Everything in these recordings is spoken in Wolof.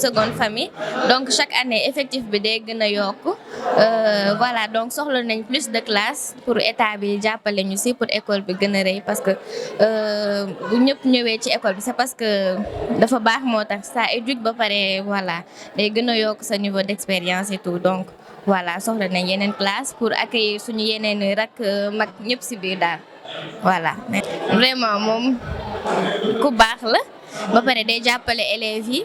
seconde famille donc chaque année effectif bi day gën a yokk voilà donc soxla nañ plus de classes pour état bi jàppale ñu si pour école bi gën a rëy parce que bu ñëpp ñëwee ci école bi c'est parce que dafa baax moo tax ça éduque ba pare voilà day gën a yokk sa niveau d'expérience et tout donc voilà soxla nañ yeneen classe pour accueillir suñu yeneen rak mag ñëpp si biir daal voilà. vraiment moom ku baax la ba pare day jàppale élèves yi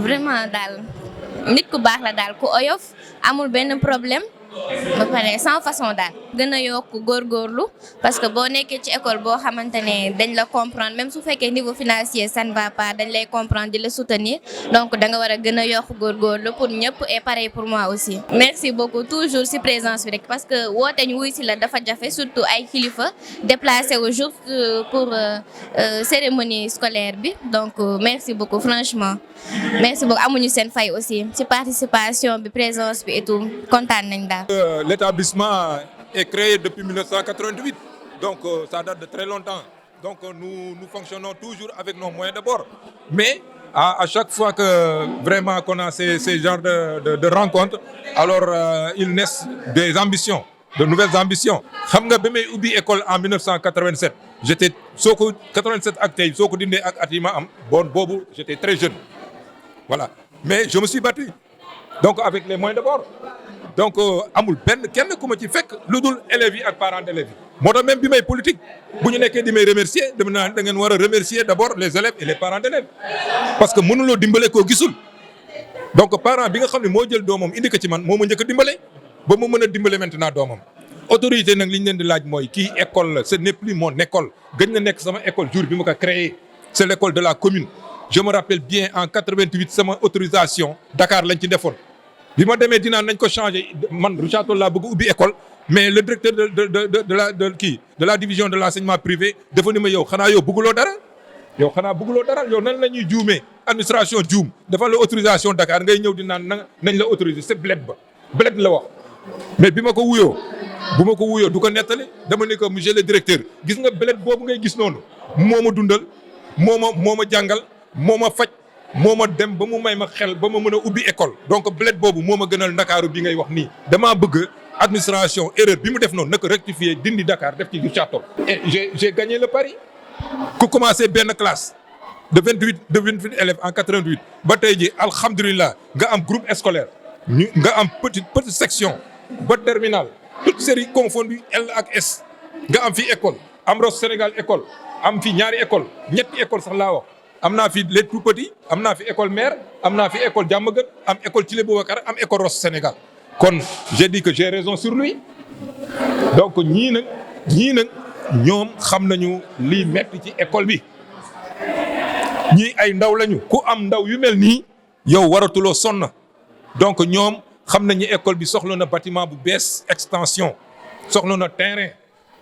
vraiment daal nit ku baax la daal ku oyof amul benn problème ba pare sans façon daal gën a yokk góorgóorlu parce que boo nekkee ci école boo xamante ne dañ la comprendre même su fekkee niveau financier ça ne va pas dañ lay comprendre di la soutenir donc da nga war a gën a yokk góorgóorlu pour ñëpp et pareil pour moi aussi. merci beaucoup toujours si présence bi rek parce que woote ñu wuy si la dafa jafe surtout ay kilifa déplacé wu juste pour cérémonie scolaire bi donc merci beaucoup franchement merci beaucoup amuñu seen fay aussi si participation bi présence bi et tout kontaan nañ daal. L'établissement est créé depuis 1988, donc ça date de très longtemps. Donc nous fonctionnons toujours avec nos moyens de bord. Mais à chaque fois que vraiment qu'on a ces genres de rencontres, alors il naissent des ambitions, de nouvelles ambitions. Xam nga ba may ubbi école en 1987, j'étais soo ko 87 ak tey soo ko dindee ak at yi ma am boobu j'étais très jeune. Voilà. Mais je me suis battu. Donc avec les moyens de bord. Donc amul benn kenn ku ma ci fekk lu dul élèves yi ak parents d'élèves yi moo tax même bi may politique bu ñu nekkee di may remercier dem naa da ngeen war a remercier d'abord les élèves et les parents d'élèves parce que mënuloo dimbale koo gisul donc parent bi nga xam ne moo jël doomam indi ko ci man moo ma njëkk a dimbale ba mu mën a dimbale maintenant doomam autorité nag li ñu leen di laaj mooy kii école la ce n'est plus mon école gëj na nekk sama école jour bi ma ko créé c'est l'école de la commune je me rappelle bien en 88 sama autorisation Dakar lañ ci defoon. bi ma demee dinaa nañ ko changer man Richard Toll laa bëgg ubbi école mais le directeur de la division de l'enseignement privé dafa ni ma yow xanaa yow bëgguloo dara yow nan la ñuy juumee administration juum dafa la autorisation Dakar ngay ñëw di naan nañ la autoriser c'est bled la wax mais bi ma ko wuyoo du ko nettali dama ne ko monsieur le directeur gis nga bled boobu ngay gis noonu moo ma dundal moo ma jàngal moo ma faj moo ma dem ba mu may ma xel ba ma mën a ubbi école donc bled boobu moo ma gënal Ndakaaru bi ngay wax nii damaa bëgg administration erreur bi mu def noonu na ko rectifier dindi Dakar def ci Richard Toll et j'ai gagné le pari ku commencé benn classe de 28 élèves en 88 ba tey ji alhamdulilah nga am groupe scolaire nga am petite section ba terminale toute série confondue L ak S nga am fi école am Ross Sénégal école am fi ñaari école ñetti école sax laa wax am naa fi les tout petits am naa fi école mère am naa fi école Diamaguène am école Thillé Boubacar am école Ross Sénégal kon j'ai dit que j'ai raison sur lui donc ñii nag ñoom xam nañu lii metti ci école bi ñii ay ndaw lañu ku am ndaw yu mel nii yow waratuloo sonn donc ñoom xam nañu école bi soxla na bâtiment bu bees extension soxla na terrain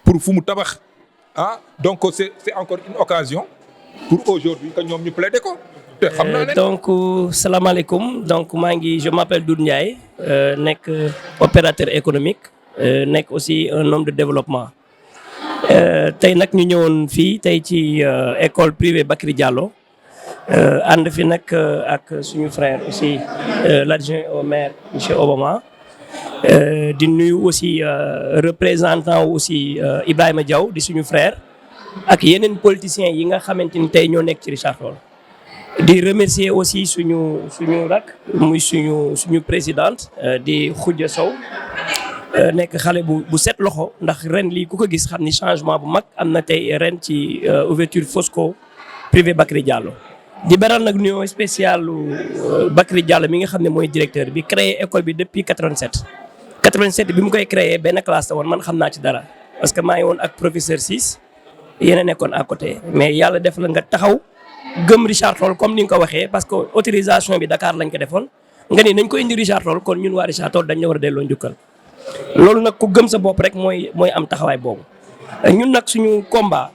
pour fu mu tabax donc c'est encore une occasion pour aujourd'hui que ñoom ñu plaider ko. te xam naa leen donc salaamaaleykum donc je m'appelle Doudou Ndiaye nekk opérateur économique nekk aussi un homme de développement tey nag ñu ñëwoon fii tey ci école privée Bakary Diallo ànd fi nag ak suñu frère aussi l'adjoint au maire monsieur Obama di nuyu aussi représentant aussi Ibrahima Diaw di suñu frère. ak yeneen politiciens yi nga xamante ni tey ñoo nekk ci Richard Toll di remercier aussi suñu rak muy suñu présidente di Khoudia Sow nekk xale bu set loxo ndax ren lii ku ko gis xam ni changement bu mag am na tey ren ci ouverture Fosco privé Bakary Diallo di beral nag nuyoo spécial Bakary Diallo mi nga xam ne mooy directeur bi créé école bi depuis 87 bi mu koy créé benn classe la woon man xam naa ci dara parce que maa ngi woon ak professeur Ciss yéen a nekkoon à côté mais yàlla def la nga taxaw gëm Richard Toll comme ni nga ko waxee parce que autorisation bi Dakar lañ ko defoon nga ni nañ ko indi Richard Toll kon ñun waa Richard Toll dañ la war a delloo njukkal loolu nag ku gëm sa bopp rek mooy am taxawaay boobu. ñun nag suñu combat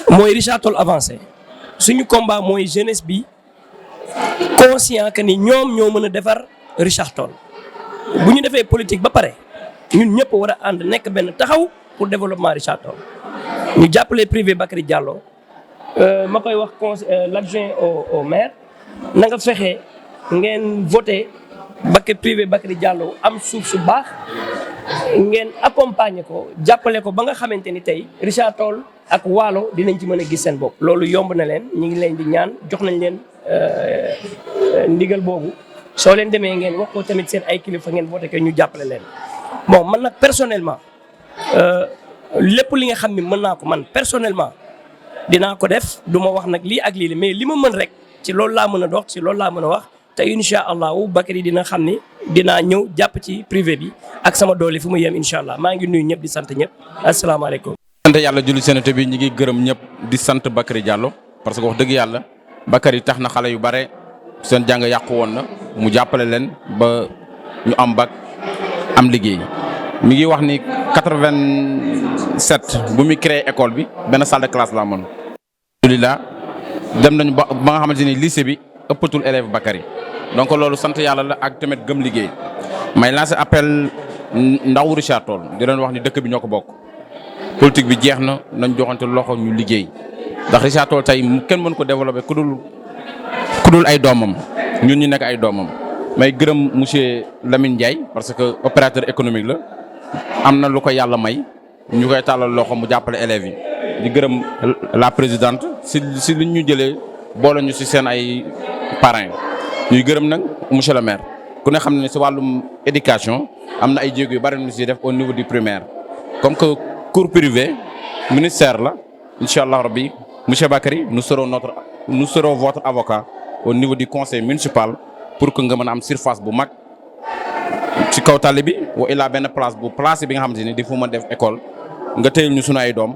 mooy Richard Toll avancé suñu combat mooy jeunesse bi conscient que ni ñoom ñoo mën a defar Richard Toll bu ñu defee politique ba pare ñun ñëpp war a ànd nekk benn taxaw. pour développement Richard Toll ñu jàppale privé Bakary Diallo ma koy wax l'adjoint au maire na nga fexe ngeen voté bac privé Bakary Diallo am suuf su baax ngeen accompagner ko jàppale ko ba nga xamante ni tey Richard Toll ak Waalo dinañ ci mën a gis seen bopp. loolu yomb na leen ñu ngi leen di ñaan jox nañ leen ndigal boobu soo leen demee ngeen wax ko tamit seen ay kilifa ngeen voté ko ñu jàppale leen. bon man nag personnellement lépp li nga xam ni mën naa ko man personnellement dinaa ko def du ma wax nag lii ak lii mais li ma mën rek ci loolu laa mën a dox ci loolu laa mën a wax. te incha allahu Bakary dina xam ni dinaa ñëw jàpp ci privé bi ak sama doole fu mu yem incha allah maa ngi nuyu ñëpp di sant ñëpp asalaamaaleykum. sant yàlla julli sénété bi ñi ngi gërëm ñëpp di sant Bakary Diallo parce que wax dëgg yàlla Bakary tax na xale yu bare seen jàng yàqu woon na mu jàppale leen ba ñu am bac am liggéey mi ngi wax ni 87 bu muy créé école bi benn salle de classe la amoon. alhamdulilah dem nañu ba nga xamante ni lycée bi ëppatul élève Bakary donc loolu sant yàlla la ak tamit gëm liggéey may lancer appel ndaw Richard Toll di leen wax ni dëkk bi ñoo ko bokk politique bi jeex na nañ joxante loxo ñu liggéey ndax Richard Toll tey kenn mën ko développer ku dul ay doomam ñun ñu nekk ay doomam may gërëm monsieur Lamine Ndiaye parce que opérateur économique la am na lu ko yàlla may ñu koy tàllal loxo mu jàppale élèves yi di gërëm la présidente si liñ ñu jëlee boole ñu si seen ay parrains ñuy gërëm nag monsieur le maire ku ne xam ne si wàllum éducation am na ay jéego yu bari ñu si def au niveau du primaire comme que cours privé ministère la incha allah rabbi monsieur Bakary nous serons votre avocat au niveau du conseil municipal pour que nga mën a am surface bu mag ci kaw tali bi wa illaa benn place bu placé bi nga xamante ni di fu ma def école nga téyel ñu sunu ay doom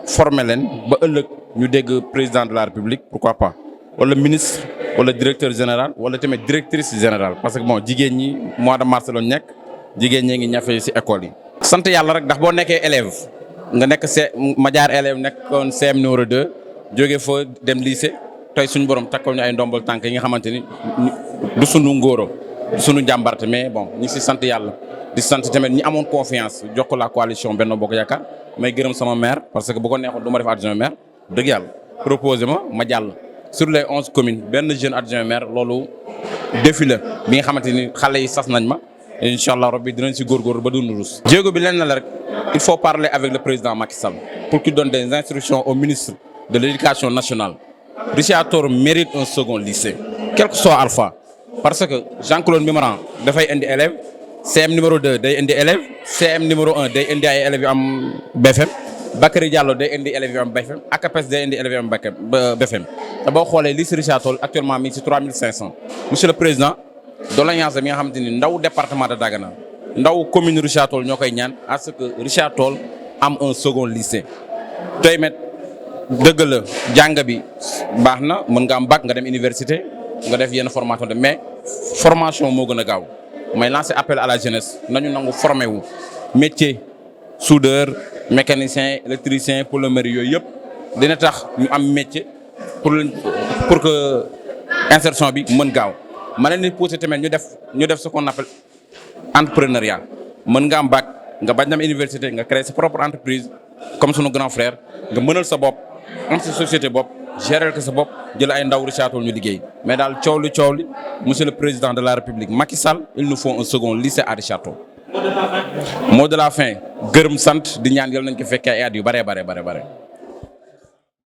former leen ba ëllëg ñu dégg président de la république pourquoi pas wala ministre wala directeur général wala tamit directrice générale parce que bon jigéen ñi mois de mars la ñu nekk jigéen ñee ngi ñafe ci école yi. sant yàlla rek ndax boo nekkee élève nga nekk ma jaar élève nekkoon CM numéro 2 jóge fa dem lycée tey suñu borom takkal ñu ay ndombal tànk yi nga xamante ni du sunu ngóoro du sunu jàmbarte mais bon ñu ci sant yàlla di sant tamit ñi amoon confiance jox ko la coalition Benno Bokk Yaakaar may gërëm sama maire parce que bu ko neexoon du ma def adjoint maire dëgg yàlla proposé ma jàll. sur les 11 communes benn jeune adjoint maire loolu défi la bi nga xamante ni xale yi sas nañ ma incha allah rabbi dinañ si góorgóorlu ba dund rus. jéego bi lenn la rek il faut parler avec le président Macky Sall pour qu'il donne des instructions au ministre de l'éducation nationale. Richard Toll mérite un second lycée quel que soit alpha parce que Jean-Claude Mimran dafay indi élèves CM numéro 2 day indi élèves CM numéro 1 day indi ay élèves yu am BFM. Bakary Diallo day indi élèves yu am BFM ACAPES day indi élèves yu am BFM te boo xoolee lycée Richard Toll actuellement mi ngi ci 3500 monsieur le président doléance mi nga xamante ni ndaw département de Dagana ndaw commune Richard Toll ñoo koy ñaan à ce que Richard Toll am un second lycée. tey met dëgg la jàng bi baax na mën nga am bac nga dem université nga def yenn formation de mais formation moo gën a gaaw may lancer appel à la jeunesse nañu nangu formé wu métier soudeur. mécanicien électricien plomberie yooyu yëpp dina tax ñu am métier pour que insertion bi mën gaaw ma leen di pousser tamit ñu def ce qu'on appelle entrepreneuriat mën nga am bac nga bañ dem université nga créer sa propre entreprise comme sunu grand frère nga mënal sa bopp am sa société bopp gérer ko sa bopp jël ay ndaw Richard Toll ñu liggéey mais daal coow li monsieur le président de la république Macky Sall il nous faut un second lycée à Richard Toll. mot de la fin gërëm sant di ñaan yal nañ ko fekkee ay at yu bare.